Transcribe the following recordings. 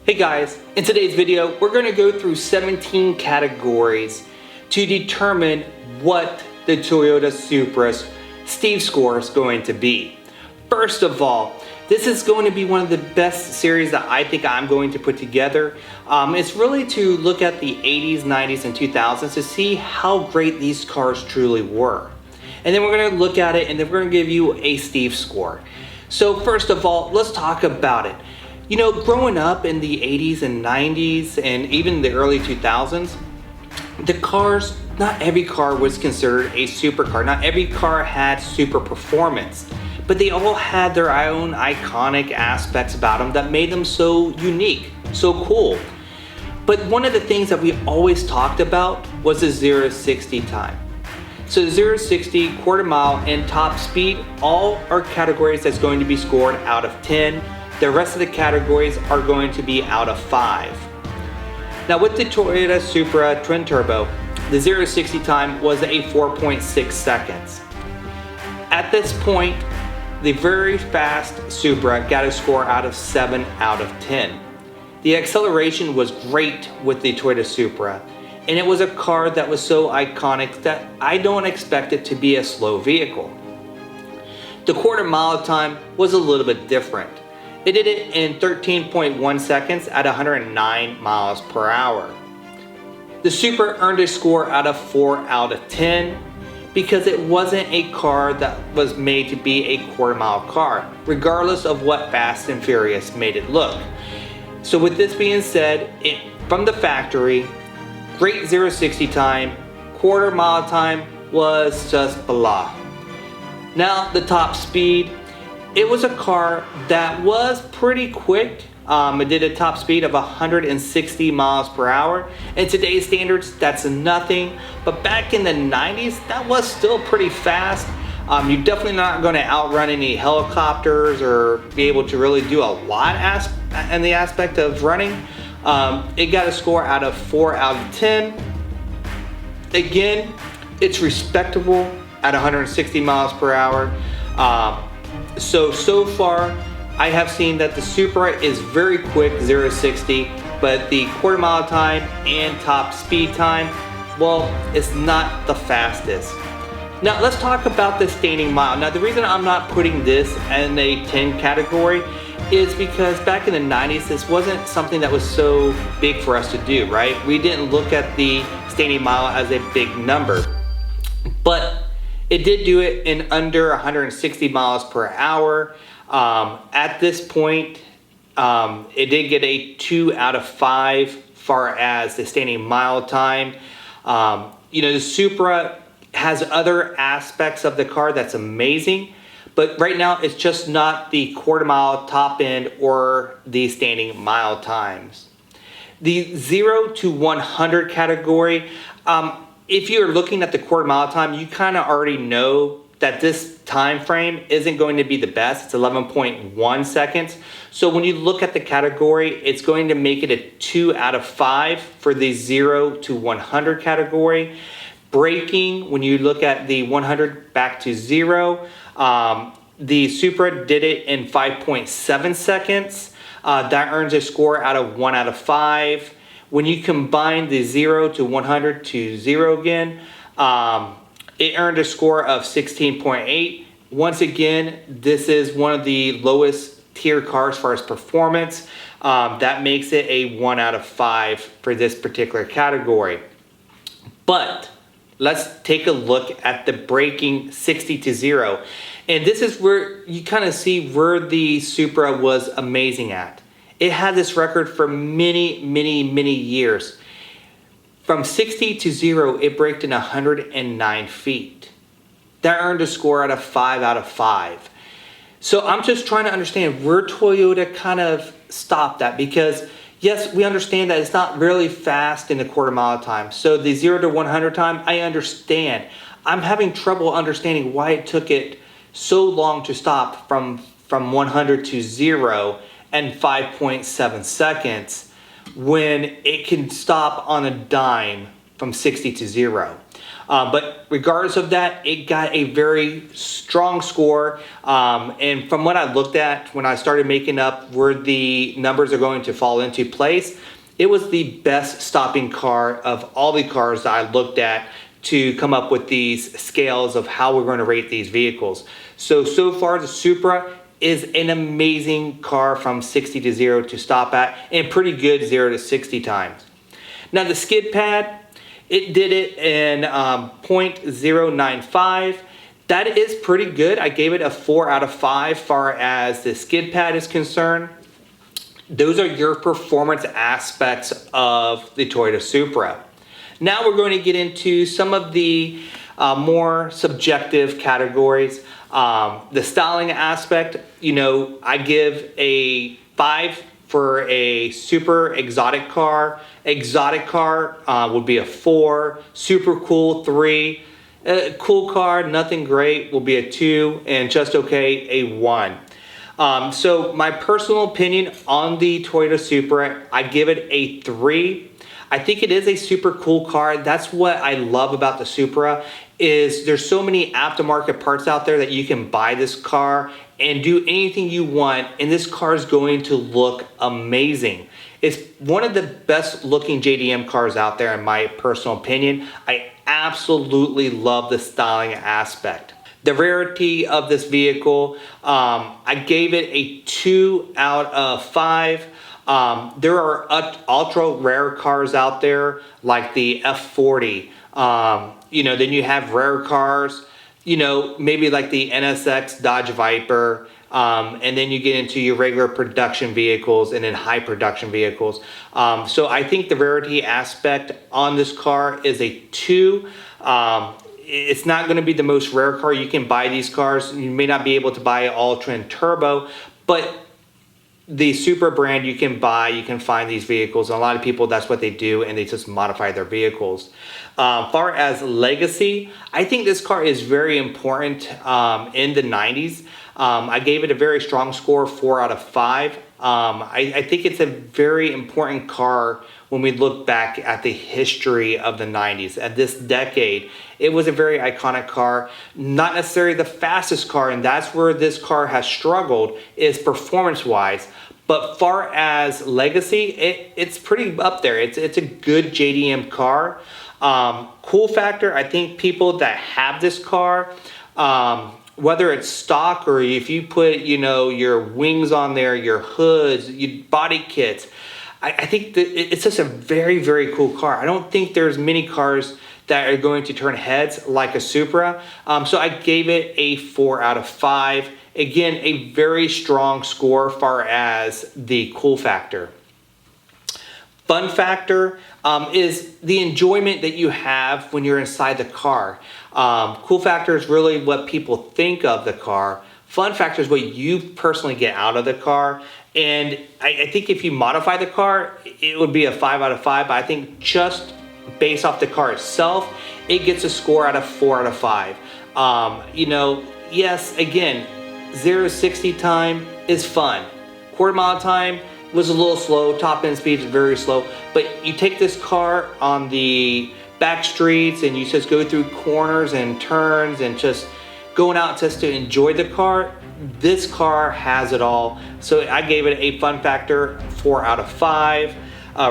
Hey guys, in today's video, we're going to go through 17 categories to determine what the Toyota Supra's Steve score is going to be. First of all, this is going to be one of the best series that I think I'm going to put together. It's really to look at the 80s, 90s, and 2000s to see how great these cars truly were. And then we're going to look at it and then we're going to give you a Steve score. So first of all, let's talk about it. You know, growing up in the 80s and 90s and even the early 2000s, the cars, not every car was considered a supercar. Not every car had super performance, but they all had their own iconic aspects about them that made them so unique, so cool. But one of the things that we always talked about was the 0 to 60 time. So 0 to 60, quarter mile, and top speed, all are categories that's going to be scored out of 10. The rest of the categories are going to be out of 5. Now with the Toyota Supra Twin Turbo, the 0 to 60 time was a 4.6 seconds. At this point, the very fast Supra got a score out of 7 out of 10. The acceleration was great with the Toyota Supra, and it was a car that was so iconic that I don't expect it to be a slow vehicle. The quarter mile time was a little bit different. It did it in 13.1 seconds at 109 miles per hour. The Supra earned a score out of 4 out of 10 because it wasn't a car that was made to be a quarter mile car, regardless of what Fast and Furious made it look. So with this being said, from the factory, great 0 to 60 time, quarter mile time was just blah. Now the top speed, it was a car that was pretty quick. It did a top speed of 160 miles per hour. In today's standards, that's nothing. But back in the 90s, that was still pretty fast. You're definitely not going to outrun any helicopters or be able to really do a lot in the aspect of running. It got a score out of 4 out of 10. Again, it's respectable at 160 miles per hour. So far, I have seen that the Supra is very quick, 0 to 60, but the quarter mile time and top speed time, well, it's not the fastest. Now, let's talk about the standing mile. Now, the reason I'm not putting this in a 10 category is because back in the 90s, this wasn't something that was so big for us to do, right? We didn't look at the standing mile as a big number, but it did do it in under 160 miles per hour. At this point, it did get a 2 out of 5 far as the standing mile time. You know, the Supra has other aspects of the car that's amazing, but right now it's just not the quarter mile top end or the standing mile times. The 0 to 100 category, if you're looking at the quarter mile time, you kind of already know that this time frame isn't going to be the best. It's 11.1 seconds. So when you look at the category, it's going to make it a 2 out of 5 for the 0 to 100 category. Braking, when you look at the 100 back to 0, the Supra did it in 5.7 seconds. That earns a score out of 1 out of 5. When you combine the 0 to 100 to 0 again, it earned a score of 16.8. Once again, this is one of the lowest tier cars as far as performance. That makes it a 1 out of 5 for this particular category. But let's take a look at the braking 60 to 0. And this is where you kind of see where the Supra was amazing at. It had this record for many years. From 60 to 0, it braked in 109 feet. That earned a score out of 5 out of 5. So I'm just trying to understand where Toyota kind of stopped that, because yes, we understand that it's not really fast in the quarter mile time. So the 0 to 100 time, I understand. I'm having trouble understanding why it took it so long to stop from 100 to 0 and 5.7 seconds when it can stop on a dime from 60 to 0. But regardless of that, it got a very strong score. And from what I looked at when I started making up where the numbers are going to fall into place, it was the best stopping car of all the cars that I looked at to come up with these scales of how we're going to rate these vehicles. So far the Supra is an amazing car from 60 to 0 to stop at, and pretty good 0 to 60 times. Now the skid pad, it did it in 0.095. That is pretty good. I gave it a 4 out of 5 far as the skid pad is concerned. Those are your performance aspects of the Toyota Supra. Now we're going to get into some of the more subjective categories. The styling aspect, you know, I give a 5 for a super exotic car. Exotic car would be a 4. Super cool, 3. Cool car, nothing great, will be a 2. And just okay, a 1. So my personal opinion on the Toyota Supra, I give it a 3. I think it is a super cool car. That's what I love about the Supra, is there's so many aftermarket parts out there that you can buy this car and do anything you want, and this car is going to look amazing. It's one of the best looking JDM cars out there in my personal opinion. I absolutely love the styling aspect. The rarity of this vehicle, I gave it a 2 out of 5. There are ultra rare cars out there like the F40. You know, then you have rare cars, you know, maybe like the NSX Dodge Viper. And then you get into your regular production vehicles and then high production vehicles. So I think the rarity aspect on this car is a 2. It's not going to be the most rare car. You can buy these cars. You may not be able to buy an Ultra and Turbo, but the Supra brand you can buy, you can find these vehicles. And a lot of people, that's what they do, and they just modify their vehicles. Far as legacy, I think this car is very important in the 90s. I gave it a very strong score, 4 out of 5. I think it's a very important car when we look back at the history of the 90s. At this decade, it was a very iconic car, not necessarily the fastest car, and that's where this car has struggled, is performance-wise. But far as legacy, it's pretty up there. It's a good JDM car. Cool factor, I think people that have this car, whether it's stock or if you put, you know, your wings on there, your hoods, your body kits, I think that it's just a very, very cool car. I don't think there's many cars that are going to turn heads like a Supra. So I gave it a 4 out of 5. Again, a very strong score far as the cool factor. Fun factor is the enjoyment that you have when you're inside the car. Cool factor is really what people think of the car. Fun factor is what you personally get out of the car. And I think if you modify the car, it would be a 5 out of 5. But I think just based off the car itself, it gets a score out of 4 out of 5. You know, yes, again, 0 to 60 time is fun. Quarter mile time was a little slow. Top end speed is very slow. But you take this car on the back streets and you just go through corners and turns and just going out just to enjoy the car. This car has it all. So I gave it a fun factor, 4 out of 5.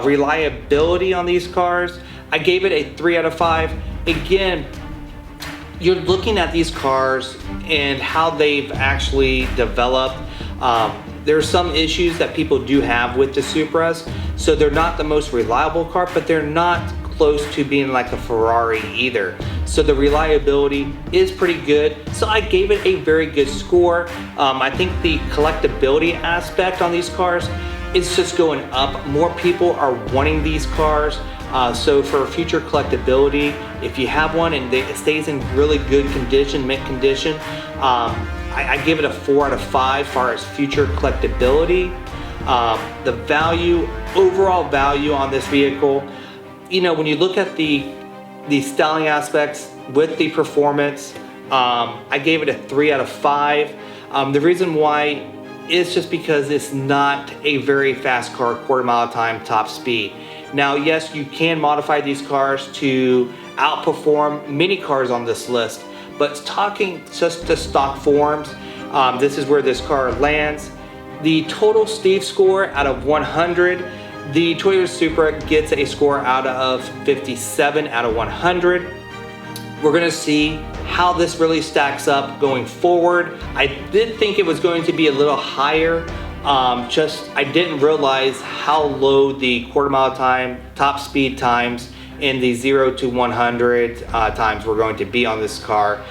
Reliability on these cars, I gave it a 3 out of 5. Again, you're looking at these cars and how they've actually developed. There's some issues that people do have with the Supras. So they're not the most reliable car, but they're not close to being like a Ferrari either. So the reliability is pretty good. So I gave it a very good score. I think the collectibility aspect on these cars is just going up. More people are wanting these cars. So for future collectibility, if you have one and it stays in really good condition, mint condition, I give it a 4 out of 5 as far as future collectibility. The value, overall value on this vehicle, you know, when you look at the styling aspects with the performance, I gave it a 3 out of 5. The reason why is just because it's not a very fast car, quarter mile time, top speed. Now, yes, you can modify these cars to outperform many cars on this list. But talking just to stock forms, this is where this car lands. The total Steve score out of 100, the Toyota Supra gets a score out of 57 out of 100. We're gonna see how this really stacks up going forward. I did think it was going to be a little higher. I didn't realize how low the quarter mile time, top speed times, and the 0 to 100 times were going to be on this car,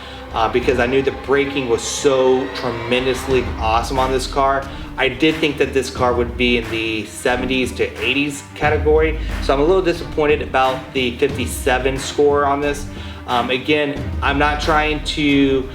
because I knew the braking was so tremendously awesome on this car. I did think that this car would be in the 70s to 80s category, so I'm a little disappointed about the 57 score on this. Again, I'm not trying to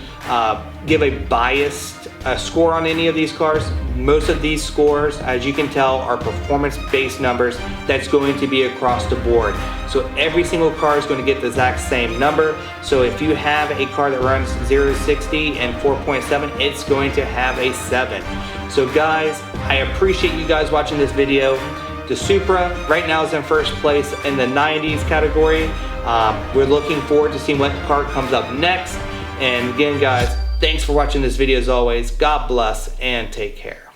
give a biased score on any of these cars. Most of these scores, as you can tell, are performance-based numbers that's going to be across the board. So every single car is going to get the exact same number. So if you have a car that runs 0 to 60 and 4.7, it's going to have a 7. So guys, I appreciate you guys watching this video. The Supra right now is in first place in the 90s category. We're looking forward to seeing what car comes up next. And again, guys, thanks for watching this video as always. God bless and take care.